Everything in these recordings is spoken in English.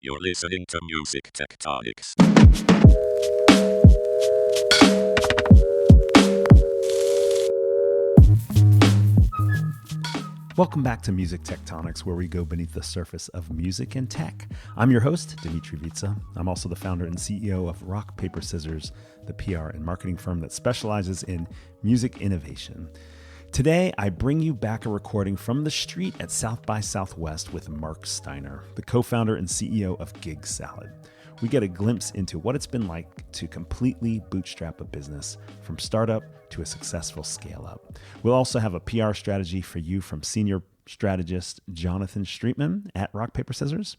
You're listening to Music Tectonics. Welcome back to Music Tectonics, where we go beneath the surface of music and tech. I'm your host, Dmitri. I'm also the founder and CEO of Rock, Paper, Scissors, the PR and marketing firm that specializes in music innovation. Today, I bring you back a recording from the street at South by Southwest with Mark Steiner, the co-founder and CEO of GigSalad. We get a glimpse into what it's been like to completely bootstrap a business from startup to a successful scale up. We'll also have a PR strategy for you from senior strategist Jonathan Streetman at Rock, Paper, Scissors.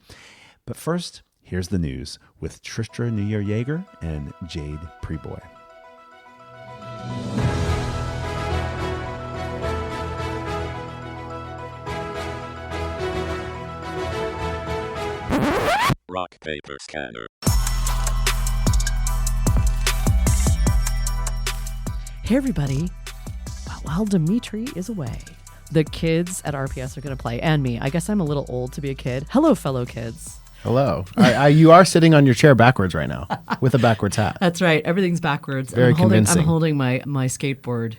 But first, here's the news with Tristra and Jade and Jade Preboy. Rock, paper, scanner. Hey everybody, while Dmitri is away, the kids at RPS are going to play, and me. I guess I'm a little old to be a kid. Hello, fellow kids. Hello. You are sitting on your chair backwards right now with a backwards hat. That's right. Everything's backwards. Very convincing. I'm holding my skateboard,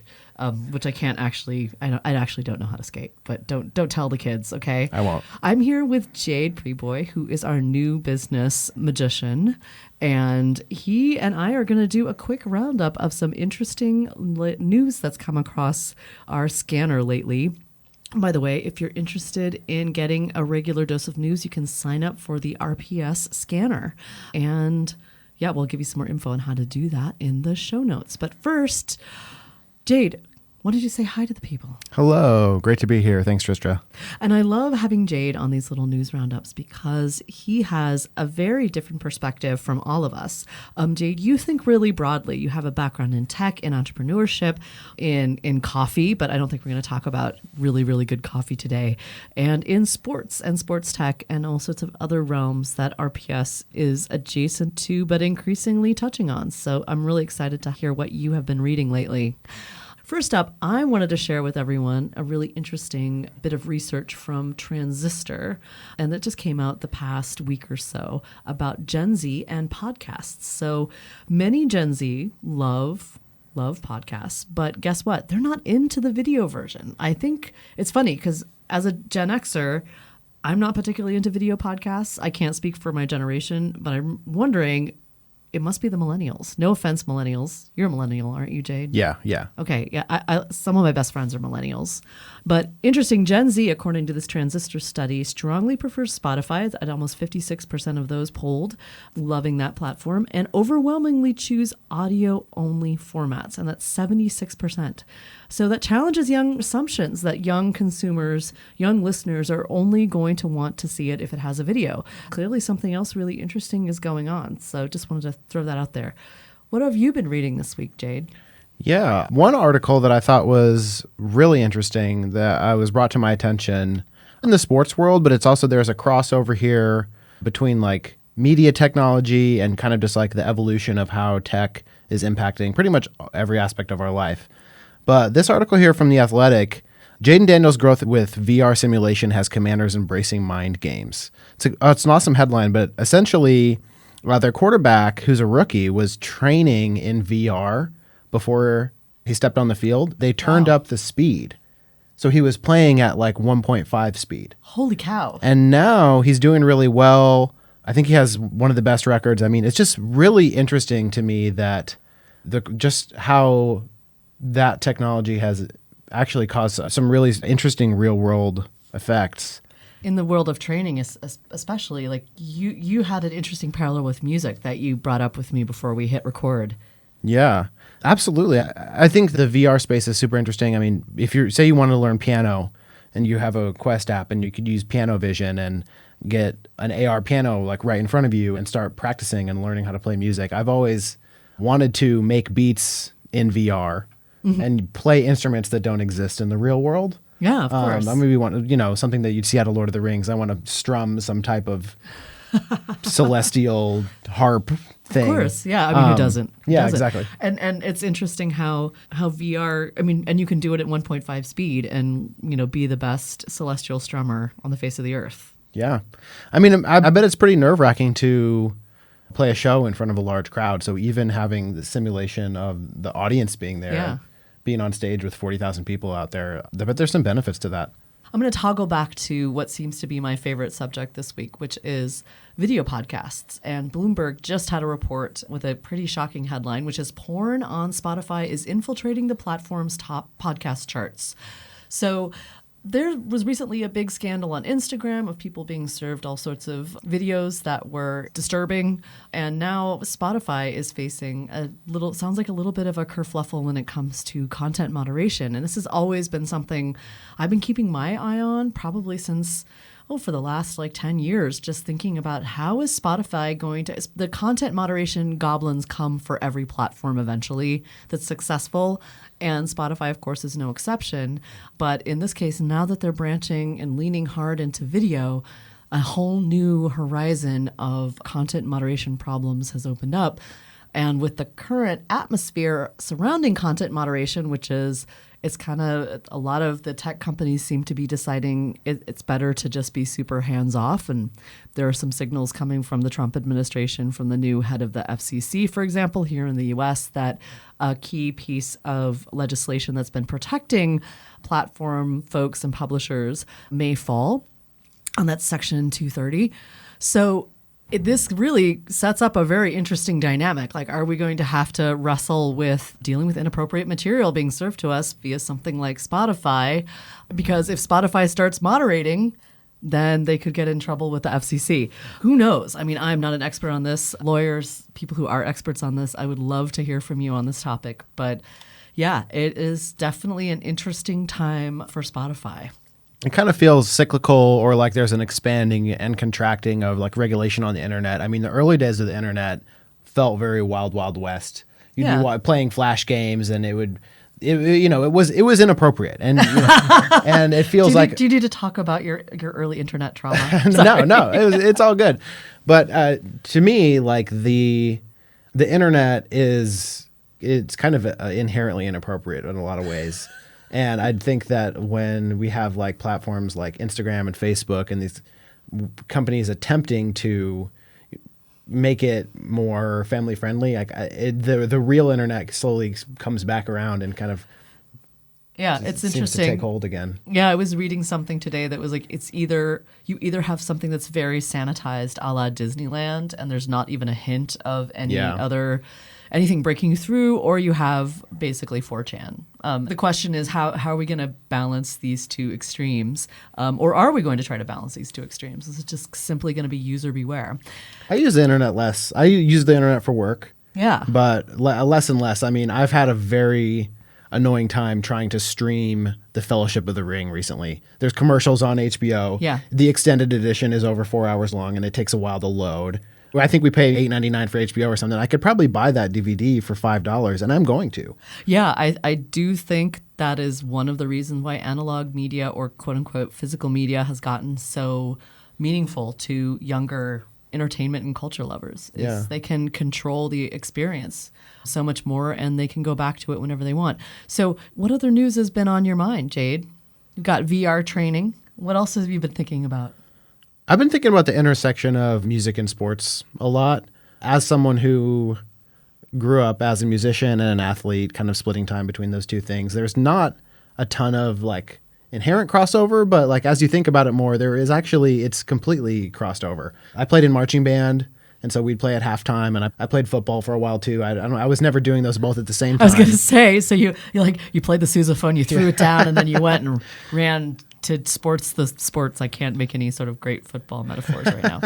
which I can't actually. I actually don't know how to skate, but don't tell the kids, okay? I won't. I'm here with Jade Preboy, who is our new business magician, and he and I are going to do a quick roundup of some interesting news that's come across our scanner lately. By the way, if you're interested in getting a regular dose of news, you can sign up for the RPS scanner. And yeah, we'll give you some more info on how to do that in the show notes. But first, Jade, why don't you say hi to the people? Hello. Great to be here. Thanks, Tristra. And I love having Jade on these little news roundups because he has a very different perspective from all of us. Jade, you think really broadly. You have a background in tech, in entrepreneurship, in coffee, but I don't think we're going to talk about really, really good coffee today, and in sports and sports tech and all sorts of other realms that RPS is adjacent to, but increasingly touching on. So I'm really excited to hear what you have been reading lately. First up, I wanted to share with everyone a really interesting bit of research from Transistor, and that just came out the past week or so about Gen Z and podcasts. So many Gen Z love podcasts, but guess what? They're not into the video version. I think it's funny because as a Gen Xer, I'm not particularly into video podcasts. I can't speak for my generation, but I'm wondering, it must be the millennials. No offense, millennials. You're a millennial, aren't you, Jade? Yeah. Okay, yeah. I some of my best friends are millennials. But interesting, Gen Z, according to this Transistor study, strongly prefers Spotify at almost 56% of those polled, loving that platform, and overwhelmingly choose audio-only formats, and that's 76%. So that challenges young assumptions that young consumers, young listeners are only going to want to see it if it has a video. Clearly something else really interesting is going on. So just wanted to throw that out there. What have you been reading this week, Jade? Yeah. One article that I thought was really interesting that was brought to my attention in the sports world, but it's also there's a crossover here between like media technology and kind of just like the evolution of how tech is impacting pretty much every aspect of our life. But this article here from The Athletic, Jayden Daniels' growth with VR simulation has Commanders embracing mind games. It's an awesome headline, but essentially their quarterback, who's a rookie, was training in VR before he stepped on the field. They turned up the speed. So he was playing at like 1.5 speed. Holy cow. And now he's doing really well. I think he has one of the best records. I mean, it's just really interesting to me that just how that technology has actually caused some really interesting real world effects. In the world of training, especially, like you had an interesting parallel with music that you brought up with me before we hit record. Yeah, absolutely. I think the VR space is super interesting. I mean, if you say you want to learn piano and you have a Quest app and you could use Piano Vision and get an AR piano like right in front of you and start practicing and learning how to play music. I've always wanted to make beats in VR and play instruments that don't exist in the real world. Yeah, of course. I maybe want, something that you'd see out of Lord of the Rings. I want to strum some type of celestial harp thing. Of course, yeah. I mean, who doesn't? Yeah, exactly. And it's interesting how VR. I mean, and you can do it at 1.5 speed and be the best celestial strummer on the face of the earth. Yeah. I mean, I bet it's pretty nerve-wracking to play a show in front of a large crowd. So even having the simulation of the audience being there, being on stage with 40,000 people out there, I bet there's some benefits to that. I'm going to toggle back to what seems to be my favorite subject this week, which is video podcasts. And Bloomberg just had a report with a pretty shocking headline, which is porn on Spotify is infiltrating the platform's top podcast charts. So there was recently a big scandal on Instagram of people being served all sorts of videos that were disturbing. And now Spotify is facing sounds like a little bit of a kerfluffle when it comes to content moderation. And this has always been something I've been keeping my eye on probably since, for the last 10 years, just thinking about how is Spotify going to, the content moderation goblins come for every platform eventually that's successful. And Spotify, of course, is no exception. But in this case, now that they're branching and leaning hard into video, a whole new horizon of content moderation problems has opened up. And with the current atmosphere surrounding content moderation, which is, it's kind of, a lot of the tech companies seem to be deciding it's better to just be super hands-off. And there are some signals coming from the Trump administration, from the new head of the FCC, for example, here in the U.S., that a key piece of legislation that's been protecting platform folks and publishers may fall. And that's Section 230. So this really sets up a very interesting dynamic. Are we going to have to wrestle with dealing with inappropriate material being served to us via something like Spotify? Because if Spotify starts moderating, then they could get in trouble with the FCC. Who knows? I mean, I'm not an expert on this. Lawyers, people who are experts on this, I would love to hear from you on this topic. But yeah, it is definitely an interesting time for Spotify. It kind of feels cyclical, or like there's an expanding and contracting of regulation on the internet. I mean, the early days of the internet felt very wild, wild west. You'd be playing flash games, and it was inappropriate, and and it feels like. Do you need to talk about your early internet trauma? No, it's all good. But to me, the internet it's kind of inherently inappropriate in a lot of ways. And I think that when we have platforms like Instagram and Facebook and these companies attempting to make it more family friendly, the real internet slowly comes back around and kind of it's seems interesting to take hold again. Yeah, I was reading something today that was you either have something that's very sanitized, a la Disneyland, and there's not even a hint of anything breaking through, or you have basically 4chan. The question is, how are we going to balance these two extremes? Or are we going to try to balance these two extremes? Is it just simply going to be user beware? I use the internet less. I use the internet for work. Yeah. But less and less. I mean, I've had a very annoying time trying to stream The Fellowship of the Ring recently. There's commercials on HBO. Yeah. The extended edition is over 4 hours long, and it takes a while to load. I think we pay $8.99 for HBO or something. I could probably buy that DVD for $5, and I'm going to. Yeah, I do think that is one of the reasons why analog media, or quote-unquote physical media, has gotten so meaningful to younger entertainment and culture lovers. They can control the experience so much more, and they can go back to it whenever they want. So what other news has been on your mind, Jade? You've got VR training. What else have you been thinking about? I've been thinking about the intersection of music and sports a lot. As someone who grew up as a musician and an athlete, kind of splitting time between those two things, there's not a ton of inherent crossover, but as you think about it more, there is actually, it's completely crossed over. I played in marching band, and so we'd play at halftime, and I played football for a while too. I was never doing those both at the same time. I was going to say, so you played the sousaphone, you threw it down, and then you went and ran to sports. I can't make any sort of great football metaphors right now.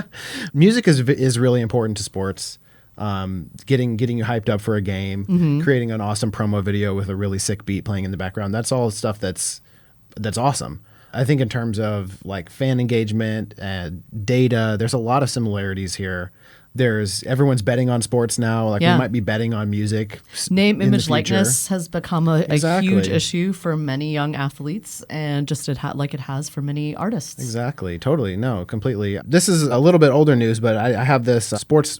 Music is really important to sports. Getting you hyped up for a game, creating an awesome promo video with a really sick beat playing in the background. That's all stuff that's awesome. I think in terms of fan engagement and data, there's a lot of similarities here. Everyone's betting on sports now. We might be betting on music. Name, image, likeness has become a huge issue for many young athletes, and just it has for many artists. Exactly. Totally. No, completely. This is a little bit older news, but I have this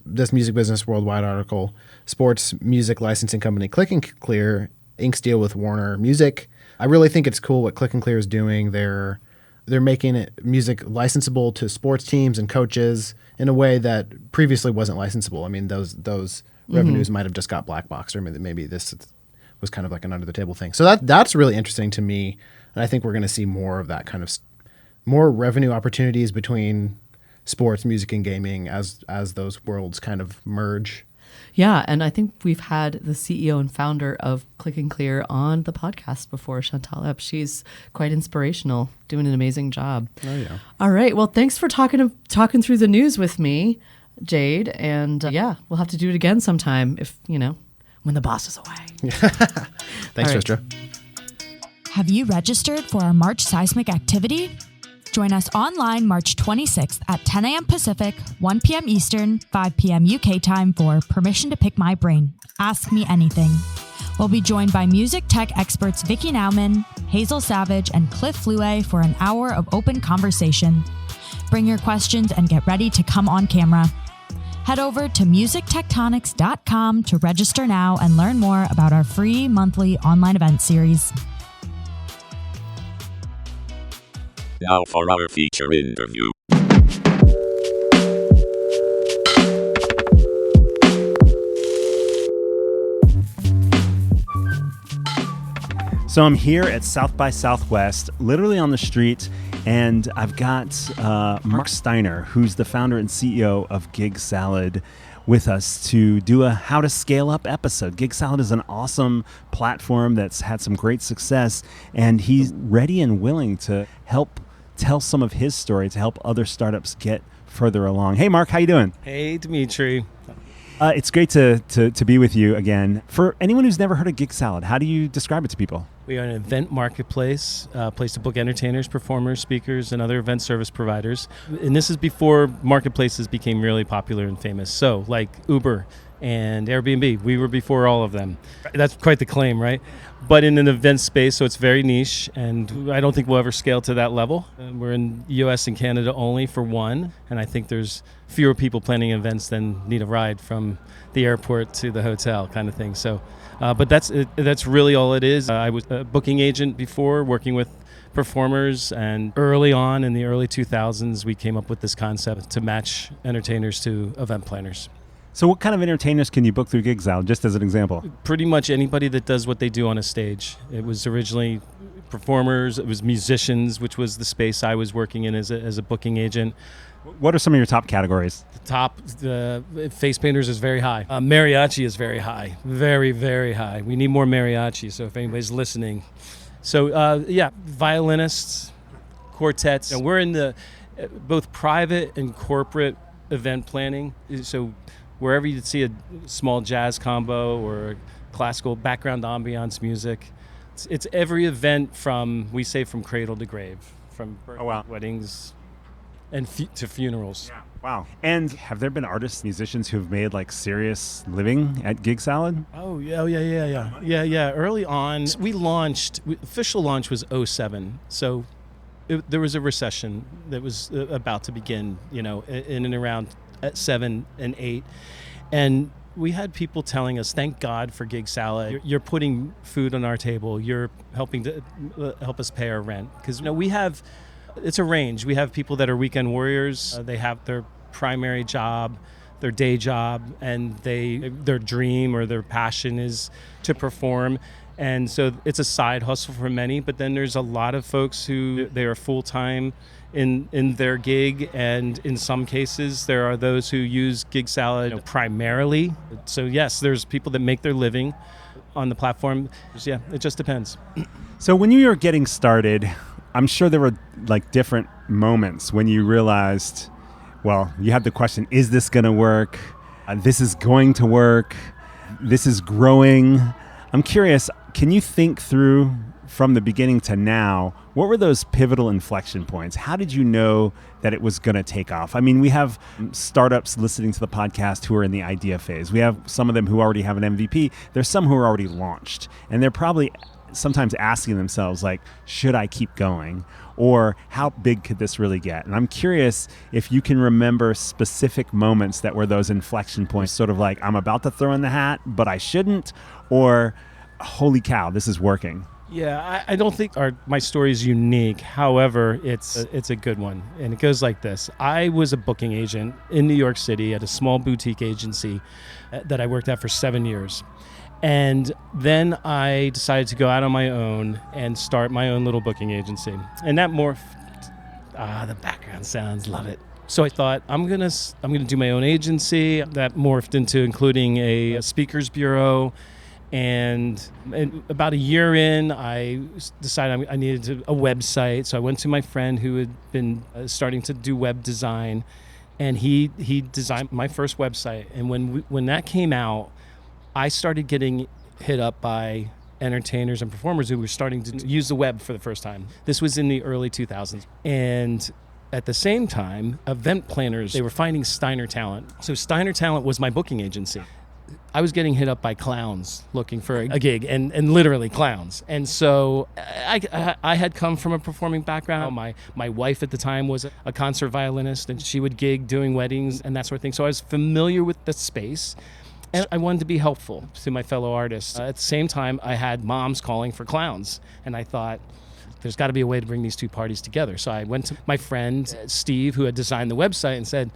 this Music Business Worldwide article. Sports music licensing company ClicknClear inks deal with Warner Music. I really think it's cool what ClicknClear is doing. They're they're making it music licensable to sports teams and coaches in a way that previously wasn't licensable. I mean, those revenues might have just got black boxed, or maybe this was kind of like an under the table thing. So that's really interesting to me, and I think we're going to see more of that kind of more revenue opportunities between sports, music, and gaming as those worlds kind of merge. Yeah, and I think we've had the CEO and founder of ClicknClear on the podcast before, Chappell. She's quite inspirational, doing an amazing job. Oh yeah. All right. Well, thanks for talking through the news with me, Jade. And we'll have to do it again sometime if, when the boss is away. Thanks, All right. Tristra. Have you registered for our March seismic activity? Join us online March 26th at 10 a.m. Pacific, 1 p.m. Eastern, 5 p.m. UK time for Permission to Pick My Brain. Ask Me Anything. We'll be joined by music tech experts Vicky Nauman, Hazel Savage, and Cliff Flue for an hour of open conversation. Bring your questions and get ready to come on camera. Head over to musictectonics.com to register now and learn more about our free monthly online event series. Now for our feature interview. So I'm here at South by Southwest, literally on the street, and I've got Mark Steiner, who's the founder and CEO of GigSalad, with us to do a How to Scale Up episode. GigSalad is an awesome platform that's had some great success, and he's ready and willing to help tell some of his story to help other startups get further along. Hey, Mark, how you doing? Hey, Dmitri. It's great to be with you again. For anyone who's never heard of GigSalad, how do you describe it to people? We are an event marketplace, place to book entertainers, performers, speakers, and other event service providers. And this is before marketplaces became really popular and famous. So, like Uber and Airbnb, we were before all of them. That's quite the claim, right? But in an event space, so it's very niche, and I don't think we'll ever scale to that level. We're in US and Canada only for one, and I think there's fewer people planning events than need a ride from the airport to the hotel kind of thing. So, but that's really all it is. I was a booking agent before, working with performers, and early on in the early 2000s, we came up with this concept to match entertainers to event planners. So what kind of entertainers can you book through GigSalad, just as an example? Pretty much anybody that does what they do on a stage. It was originally performers, it was musicians, which was the space I was working in as a booking agent. What are some of your top categories? The face painters is very high. Mariachi is very high, very, very high. We need more mariachi, so if anybody's listening. So violinists, quartets. And we're in the both private and corporate event planning. So wherever you see a small jazz combo or classical background ambiance music, it's every event from cradle to grave, from weddings and to funerals. Yeah. Wow. And have there been artists, musicians who've made like serious living at GigSalad? Oh, yeah. Early on, official launch was 2007. So there was a recession that was about to begin, in and around at 7 and 8. And we had people telling us, thank God for GigSalad. You're putting food on our table. You're helping to help us pay our rent. Because it's a range. We have people that are weekend warriors. They have their primary job, their day job, and their dream or their passion is to perform. And so it's a side hustle for many. But then there's a lot of folks who they are full-time in their gig, and in some cases there are those who use GigSalad primarily. So yes, there's people that make their living on the platform. Yeah, it just depends. So when you were getting started, I'm sure there were like different moments when you realized, well, you had the question, is this going to work? This is going to work. This is growing. I'm curious, can you think through from the beginning to now, what were those pivotal inflection points? How did you know that it was going to take off? I mean, we have startups listening to the podcast who are in the idea phase. We have some of them who already have an MVP. There's some who are already launched. And they're probably sometimes asking themselves, like, should I keep going? Or how big could this really get? And I'm curious if you can remember specific moments that were those inflection points, sort of like, I'm about to throw in the hat, but I shouldn't, or holy cow, this is working. Yeah, I don't think my story is unique. However, it's a good one, and it goes like this. I was a booking agent in New York City at a small boutique agency that I worked at for 7 years. And then I decided to go out on my own and start my own little booking agency. And that morphed, the background sounds, love it. So I thought, I'm gonna do my own agency. That morphed into including a speakers bureau. And about a year in, I decided I needed a website. So I went to my friend who had been starting to do web design, and he designed my first website. And when that came out, I started getting hit up by entertainers and performers who were starting to use the web for the first time. This was in the early 2000s. And at the same time, event planners, they were finding Steiner talent. So Steiner Talent was my booking agency. I was getting hit up by clowns looking for a gig, and literally clowns. And so I had come from a performing background. My wife at the time was a concert violinist, and she would gig doing weddings and that sort of thing. So I was familiar with the space. And I wanted to be helpful to my fellow artists. At the same time, I had moms calling for clowns. And I thought, there's got to be a way to bring these two parties together. So I went to my friend, Steve, who had designed the website, and said,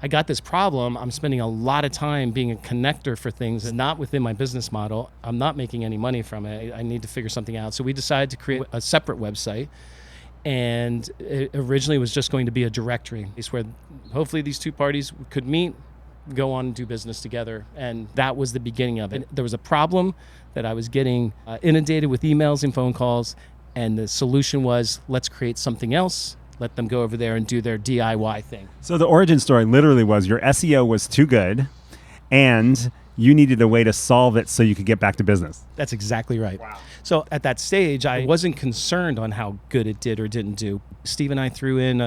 I got this problem. I'm spending a lot of time being a connector for things that are not within my business model. I'm not making any money from it. I need to figure something out. So we decided to create a separate website. And it originally was just going to be a directory. It's where hopefully these two parties could meet, go on and do business together. And that was the beginning of it. There was a problem that I was getting inundated with emails and phone calls, and the solution was, let's create something else, let them go over there and do their DIY thing. So the origin story literally was your SEO was too good, and you needed a way to solve it so you could get back to business. That's exactly right. Wow. So at that stage, I wasn't concerned on how good it did or didn't do. Steve and I threw in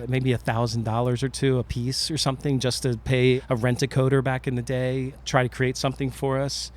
maybe $1,000 or two a piece or something just to pay a rent-a-coder back in the day, try to create something for us.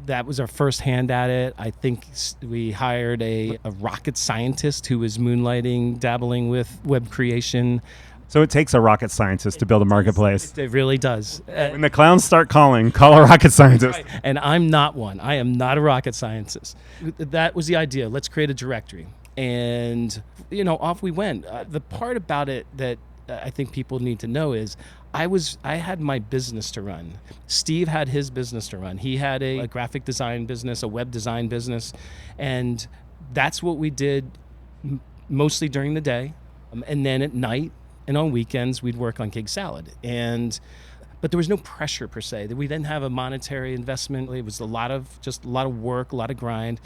That was our first hand at it. I think we hired a rocket scientist who was moonlighting, dabbling with web creation. So it takes a rocket scientist to build a marketplace. It really does. When the clowns start calling, call a rocket scientist. Right. And I'm not one. I am not a rocket scientist. That was the idea. Let's create a directory. And, off we went. The part about it that I think people need to know is I had my business to run. Steve had his business to run. He had a graphic design business, a web design business. And that's what we did mostly during the day. And then at night, and on weekends, we'd work on GigSalad. But there was no pressure per se. We didn't have a monetary investment. It was a lot of work, a lot of grind.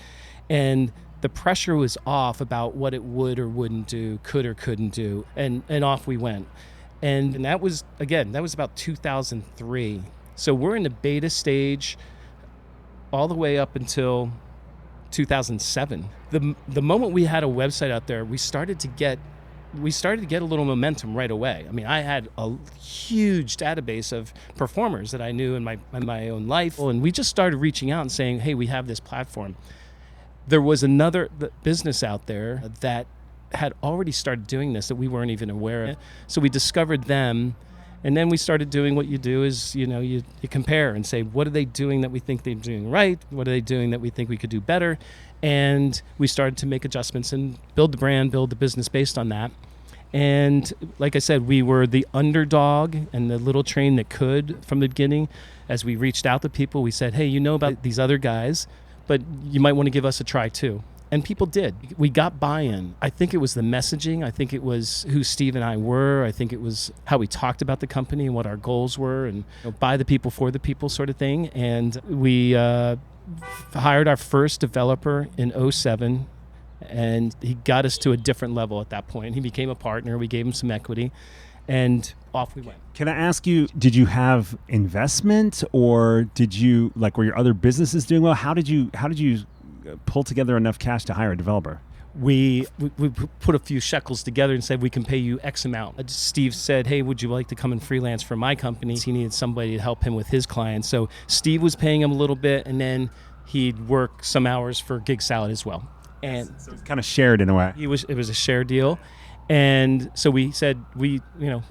And the pressure was off about what it would or wouldn't do, could or couldn't do. And off we went. And that was about 2003. So we're in the beta stage all the way up until 2007. The moment we had a website out there, we started to get a little momentum right away. I mean, I had a huge database of performers that I knew in my own life, and we just started reaching out and saying, hey, we have this platform. There was another business out there that had already started doing this that we weren't even aware of. So we discovered them, and then we started doing what you do is, you compare and say, what are they doing that we think they're doing right? What are they doing that we think we could do better? And we started to make adjustments and build the brand, build the business based on that. And like I said, we were the underdog and the little train that could from the beginning. As we reached out to people, we said, hey, you know about these other guys, but you might want to give us a try too. And people did. We got buy-in. I think it was the messaging. I think it was who Steve and I were. I think it was how we talked about the company and what our goals were, and by the people, for the people sort of thing. And we hired our first developer in 2007, and he got us to a different level at that point. He became a partner. We gave him some equity, and off we went. Can I ask you, did you have investment, or were your other businesses doing well? How did you pull together enough cash to hire a developer? We put a few shekels together and said, we can pay you X amount. Steve said, hey, would you like to come and freelance for my company? He needed somebody to help him with his clients. So Steve was paying him a little bit, and then he'd work some hours for GigSalad as well. And so it's kind of shared in a way. It was a share deal. And so we said, we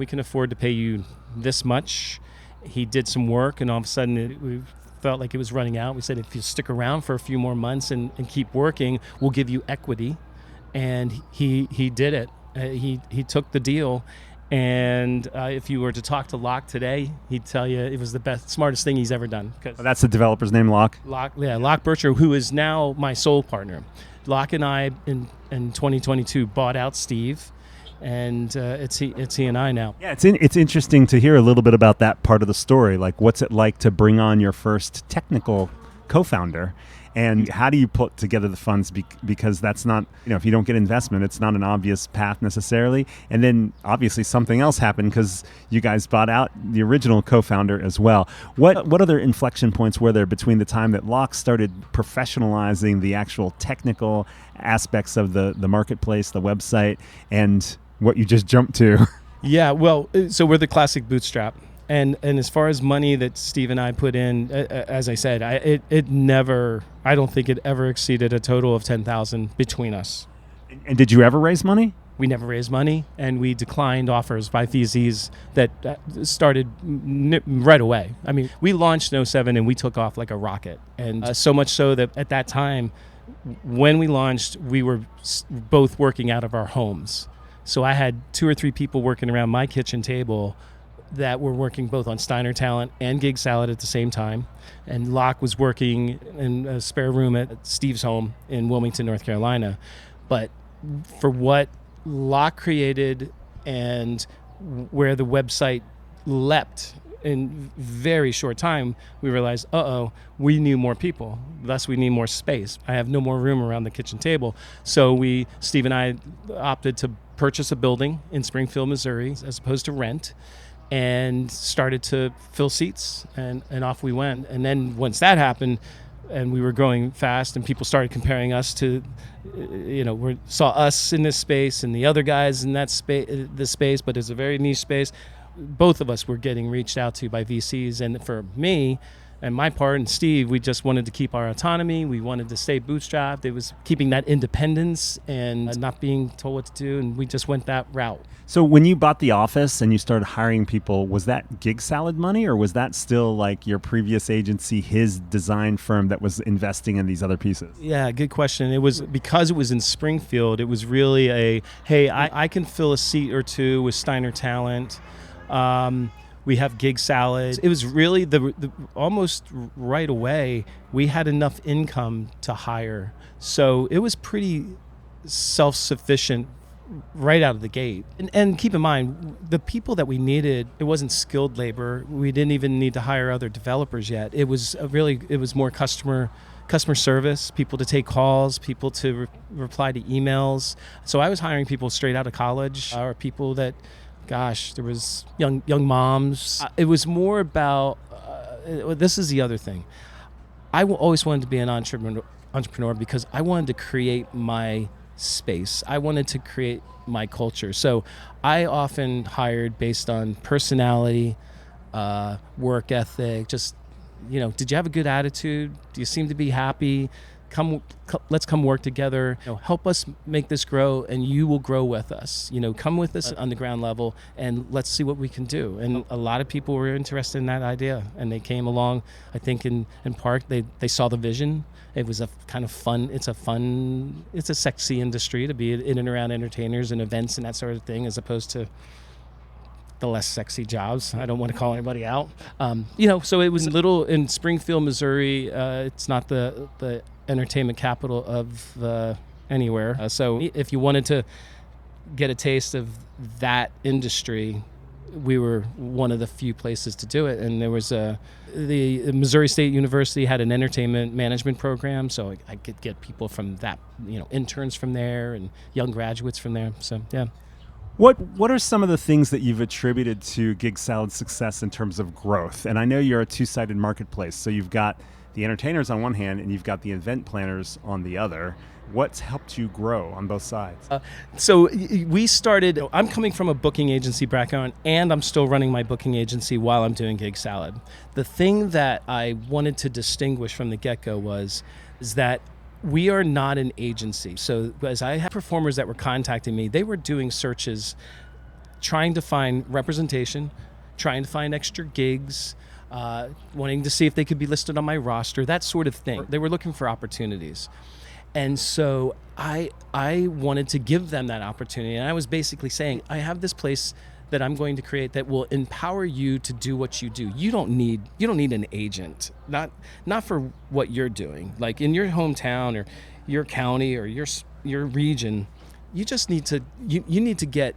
can afford to pay you this much. He did some work, and all of a sudden felt like it was running out. We said, if you stick around for a few more months and keep working, we'll give you equity. And he did it. He took the deal. And if you were to talk to Locke today, he'd tell you it was the smartest thing he's ever done. That's the developer's name, Locke? Locke Bircher, who is now my sole partner. Locke and I, in 2022, bought out Steve, and it's he and I now. Yeah, it's interesting to hear a little bit about that part of the story. Like, what's it like to bring on your first technical co-founder? And how do you put together the funds? Because that's not, if you don't get investment, it's not an obvious path necessarily. And then obviously something else happened because you guys bought out the original co-founder as well. What other inflection points were there between the time that Locke started professionalizing the actual technical aspects of the marketplace, the website, and what you just jumped to? Yeah, well, so we're the classic bootstrap. And as far as money that Steve and I put in, as I said, I don't think it ever exceeded a total of $10,000 between us. And did you ever raise money? We never raised money, and we declined offers by VCs that started right away. I mean, we launched in 2007 and we took off like a rocket. And so much so that at that time, when we launched, we were both working out of our homes. So I had 2 or 3 people working around my kitchen table that were working both on Steiner Talent and GigSalad at the same time. And Locke was working in a spare room at Steve's home in Wilmington, North Carolina. But for what Locke created and where the website leapt in very short time, we realized, we need more people. Thus, we need more space. I have no more room around the kitchen table. So Steve and I opted to purchase a building in Springfield, Missouri, as opposed to rent, and started to fill seats, and off we went. And then once that happened, and we were growing fast, and people started comparing us to, saw us in this space and the other guys in that space, but it's a very niche space. Both of us were getting reached out to by VCs, and for me and my part and Steve, we just wanted to keep our autonomy. We wanted to stay bootstrapped. It was keeping that independence and not being told what to do, and we just went that route. So when you bought the office and you started hiring people, was that GigSalad money, or was that still like your previous agency, his design firm that was investing in these other pieces? Yeah, good question. It was because it was in Springfield, it was really hey, I can fill a seat or two with Steiner Talent. We have GigSalad. It was really the almost right away, we had enough income to hire. So it was pretty self-sufficient right out of the gate. And keep in mind, the people that we needed, it wasn't skilled labor. We didn't even need to hire other developers yet. It was more customer service, people to take calls, people to reply to emails. So I was hiring people straight out of college, or people that, there was young moms. It was more about, this is the other thing. I always wanted to be an entrepreneur because I wanted to create my space. I wanted to create my culture. So I often hired based on personality, work ethic, just, did you have a good attitude? Do you seem to be happy? Let's come work together. Help us make this grow, and you will grow with us. Come with us on the ground level, and let's see what we can do. And a lot of people were interested in that idea, and they came along. I think in part they saw the vision. It was a kind of fun. It's a sexy industry to be in and around entertainers and events and that sort of thing, as opposed to the less sexy jobs. I don't want to call anybody out. So it was little in Springfield, Missouri. It's not the entertainment capital of anywhere. So if you wanted to get a taste of that industry, we were one of the few places to do it. And there was the Missouri State University had an entertainment management program, so I could get people from that, interns from there and young graduates from there. So yeah. What are some of the things that you've attributed to GigSalad's success in terms of growth? And I know you're a two-sided marketplace, so you've got the entertainers on one hand and you've got the event planners on the other. What's helped you grow on both sides? So we started, I'm coming from a booking agency background, and I'm still running my booking agency while I'm doing GigSalad. The thing that I wanted to distinguish from the get-go is that we are not an agency. So as I had performers that were contacting me, they were doing searches, trying to find representation, trying to find extra gigs, wanting to see if they could be listed on my roster, that sort of thing. They were looking for opportunities. And so I wanted to give them that opportunity. And I was basically saying, I have this place that I'm going to create that will empower you to do what you do. You don't need an agent, not for what you're doing. Like in your hometown or your county or your region, you just need to you need to get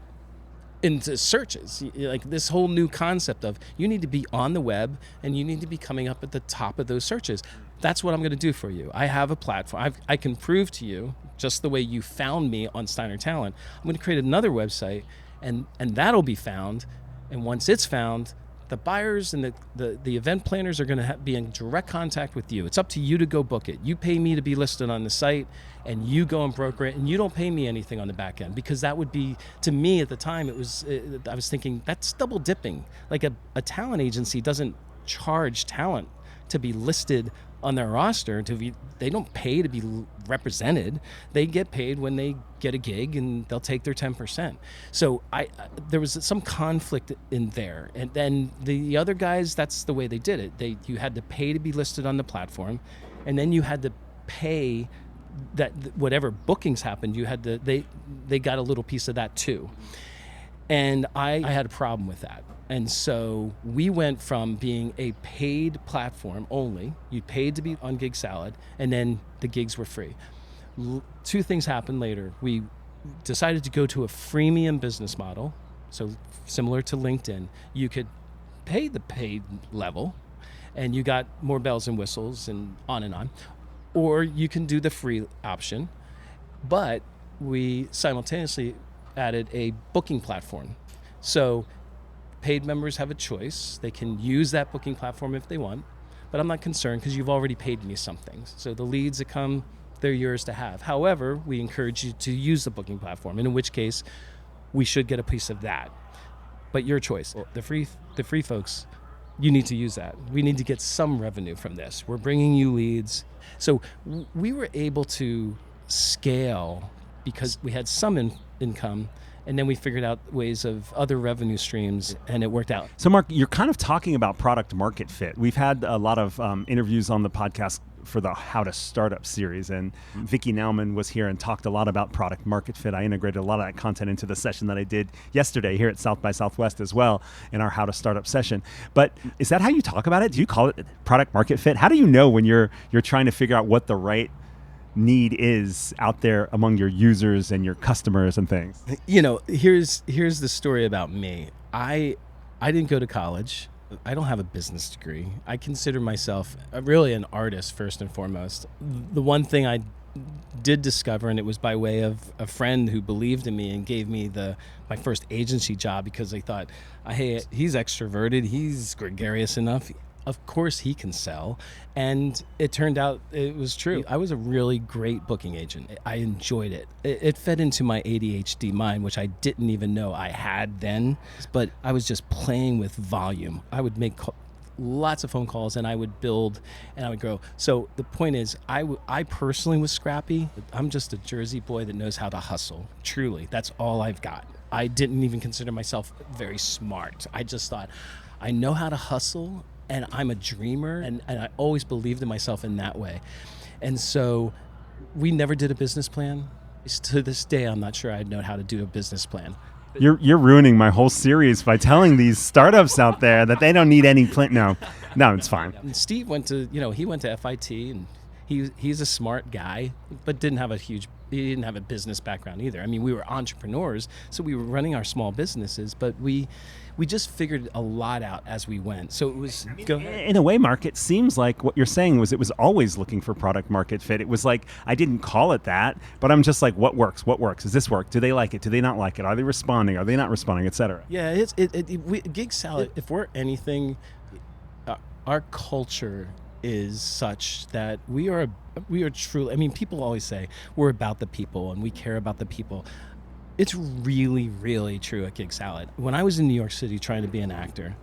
into searches. Like this whole new concept of you need to be on the web and you need to be coming up at the top of those searches. That's what I'm going to do for you. I have a platform. I can prove to you, just the way you found me on Steiner Talent, I'm going to create another website, and that'll be found. And once it's found, the buyers and the event planners are going to be in direct contact with you. It's up to you to go book it. You pay me to be listed on the site, and you go and broker it, and you don't pay me anything on the back end, because that would be, to me at the time, I was thinking that's double dipping. Like a talent agency doesn't charge talent to be listed on their roster. They don't pay to be represented. They get paid when they get a gig, and they'll take their 10%. So there was some conflict in there. And then the other guys, that's the way they did it. You had to pay to be listed on the platform, and then you had to pay that whatever bookings happened, they got a little piece of that too. And I had a problem with that. And so we went from being a paid platform only. You paid to be on GigSalad, and then the gigs were free. Two things happened later. We decided to go to a freemium business model. So similar to LinkedIn, you could pay the paid level, and you got more bells and whistles and on. Or you can do the free option. But we simultaneously added a booking platform. So paid members have a choice. They can use that booking platform if they want, but I'm not concerned because you've already paid me something. So the leads that come, they're yours to have. However, we encourage you to use the booking platform, and in which case we should get a piece of that. But your choice. The free folks, you need to use that. We need to get some revenue from this. We're bringing you leads. So we were able to scale because we had some income, and then we figured out ways of other revenue streams, and it worked out. So Mark, you're kind of talking about product market fit. We've had a lot of interviews on the podcast for the How to Startup series, and Vicky Nauman was here and talked a lot about product market fit. I integrated a lot of that content into the session that I did yesterday here at South by Southwest as well in our How to Startup session. But is that how you talk about it? Do you call it product market fit? How do you know when you're trying to figure out what the right need is out there among your users and your customers and things? Here's the story about me. I didn't go to college. I don't have a business degree. I consider myself really an artist first and foremost. The one thing I did discover, and it was by way of a friend who believed in me and gave me my first agency job, because they thought, hey, he's extroverted, he's gregarious enough, of course he can sell. And it turned out it was true. I was a really great booking agent. I enjoyed it. It fed into my ADHD mind, which I didn't even know I had then, but I was just playing with volume. I would make lots of phone calls, and I would build, and I would grow. So the point is, I personally was scrappy. I'm just a Jersey boy that knows how to hustle. Truly, that's all I've got. I didn't even consider myself very smart. I just thought, I know how to hustle, and I'm a dreamer, and I always believed in myself in that way. And so we never did a business plan. To this day, I'm not sure I know how to do a business plan. You're ruining my whole series by telling these startups out there that they don't need any plan. No, it's fine. And Steve went to FIT, and he's a smart guy, but he didn't have a business background either. I mean, we were entrepreneurs, so we were running our small businesses, but we just figured a lot out as we went. So it was, go ahead. In a way, Mark, it seems like what you're saying was it was always looking for product market fit. It was like, I didn't call it that, but I'm just like, what works? Does this work? Do they like it? Do they not like it? Are they responding? Are they not responding? Et cetera. Yeah, GigSalad, if we're anything, our culture is such that we are truly, I mean, people always say we're about the people and we care about the people. It's really, really true at GigSalad. When I was in New York City trying to be an actor,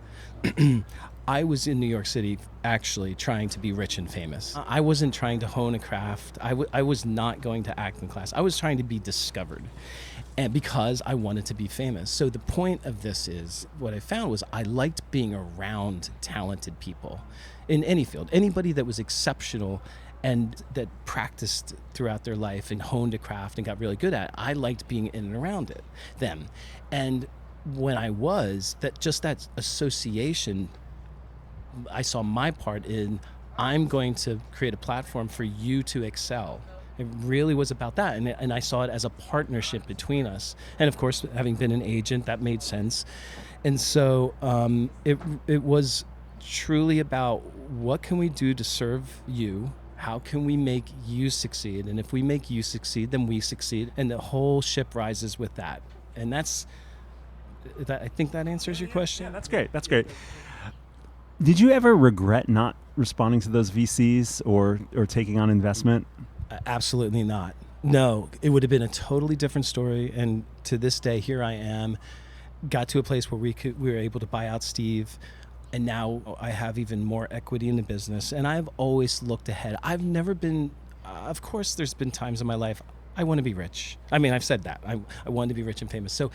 I was in New York City actually trying to be rich and famous. I wasn't trying to hone a craft. I was not going to acting class. I was trying to be discovered. And because I wanted to be famous. So the point of this is, what I found was I liked being around talented people in any field, anybody that was exceptional and that practiced throughout their life and honed a craft and got really good at it. I liked being in and around them. And when I was, that association, I saw my part in, I'm going to create a platform for you to excel. It really was about that. And I saw it as a partnership between us. And of course, having been an agent, that made sense. And so it was truly about, what can we do to serve you? How can we make you succeed? And if we make you succeed, then we succeed. And the whole ship rises with that. And I think that answers your question. Yeah, that's great. That's great. Did you ever regret not responding to those VCs or taking on investment? Absolutely not. No, it would have been a totally different story. And to this day, here I am, got to a place where we were able to buy out Steve. And now I have even more equity in the business. And I've always looked ahead. I've never been, of course, there's been times in my life, I want to be rich. I mean, I've said that. I want to be rich and famous. So,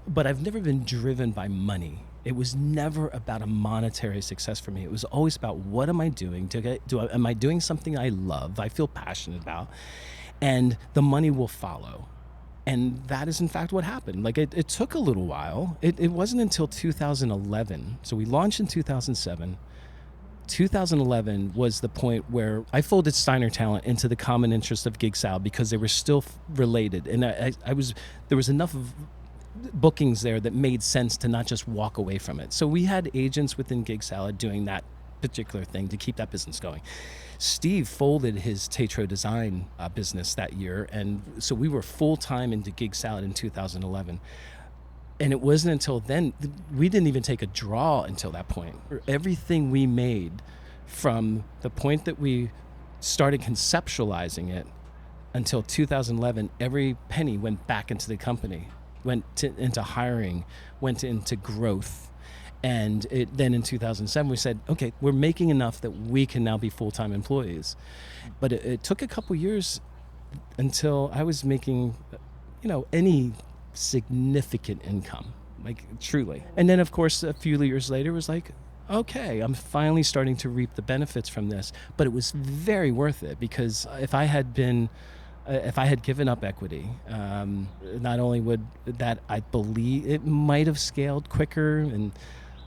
but I've never been driven by money. It was never about a monetary success for me. It was always about, what am I doing? Am I doing something I love, I feel passionate about? And the money will follow. And that is in fact what happened. Like it took a little while. It wasn't until 2011. So we launched in 2007. 2011 was the point where I folded Steiner Talent into the common interest of GigSalad because they were still related. And there was enough of bookings there that made sense to not just walk away from it. So we had agents within GigSalad doing that particular thing to keep that business going. Steve folded his Tetro design business that year, and so we were full-time into GigSalad in 2011. And it wasn't until then, we didn't even take a draw until that point. Everything we made from the point that we started conceptualizing it until 2011, every penny went back into the company, into hiring, went into growth. And then in 2007, we said, okay, we're making enough that we can now be full-time employees. But it took a couple years until I was making, any significant income, like truly. And then, of course, a few years later, it was like, okay, I'm finally starting to reap the benefits from this. But it was very worth it, because if I had given up equity, not only would that, I believe it might have scaled quicker and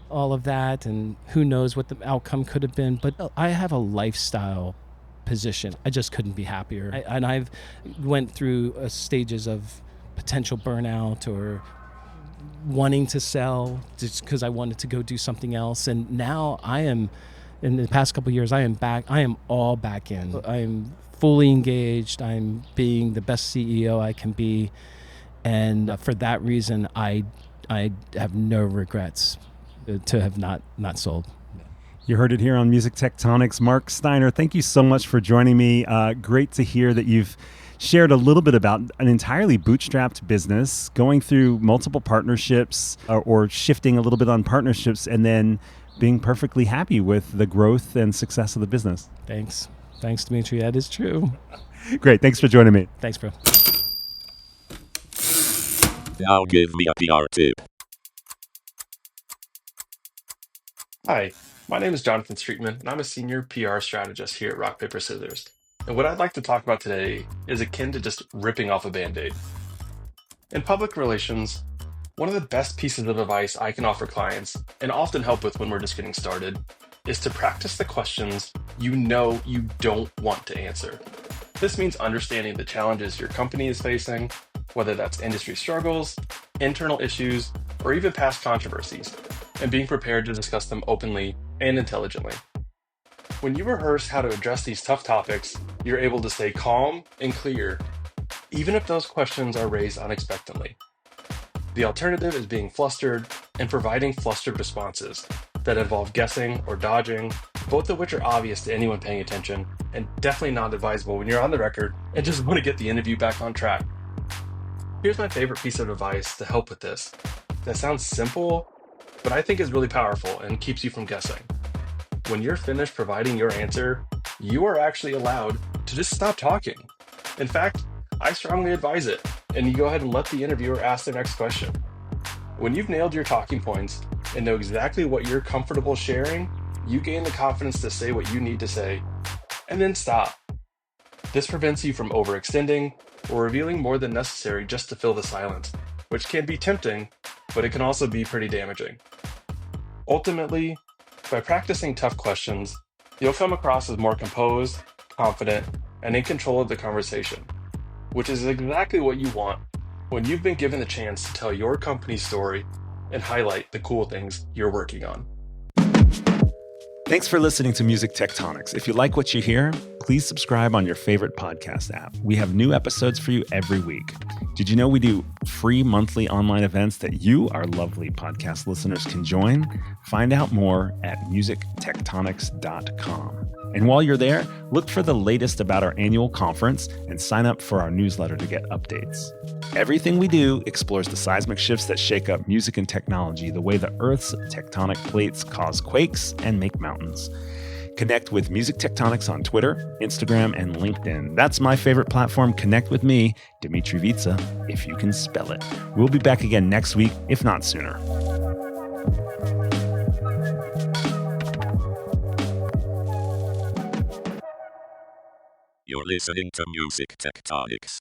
all of that, and who knows what the outcome could have been. But I have a lifestyle position. I just couldn't be happier. And I've went through stages of potential burnout or wanting to sell just because I wanted to go do something else. And now in the past couple of years, I am back. I am all back in. I'm fully engaged. I'm being the best CEO I can be. And for that reason, I have no regrets to have not sold. You heard it here on Music Tectonics. Mark Steiner, thank you so much for joining me. Great to hear that you've shared a little bit about an entirely bootstrapped business, going through multiple partnerships or shifting a little bit on partnerships, and then being perfectly happy with the growth and success of the business. Thanks, Dmitri. That is true. Great. Thanks for joining me. Thanks, bro. Now give me a PR tip. Hi, my name is Jonathan Streetman, and I'm a senior PR strategist here at Rock, Paper, Scissors. And what I'd like to talk about today is akin to just ripping off a Band-Aid. In public relations, one of the best pieces of advice I can offer clients, and often help with when we're just getting started, is to practice the questions you know you don't want to answer. This means understanding the challenges your company is facing, whether that's industry struggles, internal issues, or even past controversies, and being prepared to discuss them openly and intelligently. When you rehearse how to address these tough topics, you're able to stay calm and clear, even if those questions are raised unexpectedly. The alternative is being flustered and providing flustered responses that involve guessing or dodging, both of which are obvious to anyone paying attention and definitely not advisable when you're on the record and just want to get the interview back on track. Here's my favorite piece of advice to help with this. That sounds simple, but I think is really powerful and keeps you from guessing. When you're finished providing your answer, you are actually allowed to just stop talking. In fact, I strongly advise it. and you go ahead and let the interviewer ask their next question. When you've nailed your talking points and know exactly what you're comfortable sharing, you gain the confidence to say what you need to say, and then stop. This prevents you from overextending or revealing more than necessary just to fill the silence, which can be tempting, but it can also be pretty damaging. Ultimately, by practicing tough questions, you'll come across as more composed, confident, and in control of the conversation, which is exactly what you want when you've been given the chance to tell your company's story and highlight the cool things you're working on. Thanks for listening to Music Tectonics. If you like what you hear, please subscribe on your favorite podcast app. We have new episodes for you every week. Did you know we do free monthly online events that you, our lovely podcast listeners, can join? Find out more at musictectonics.com. And while you're there, look for the latest about our annual conference and sign up for our newsletter to get updates. Everything we do explores the seismic shifts that shake up music and technology, the way the Earth's tectonic plates cause quakes and make mountains. Connect with Music Tectonics on Twitter, Instagram, and LinkedIn. That's my favorite platform. Connect with me, Dmitri Vitsa, if you can spell it. We'll be back again next week, if not sooner. You're listening to Music Tectonics.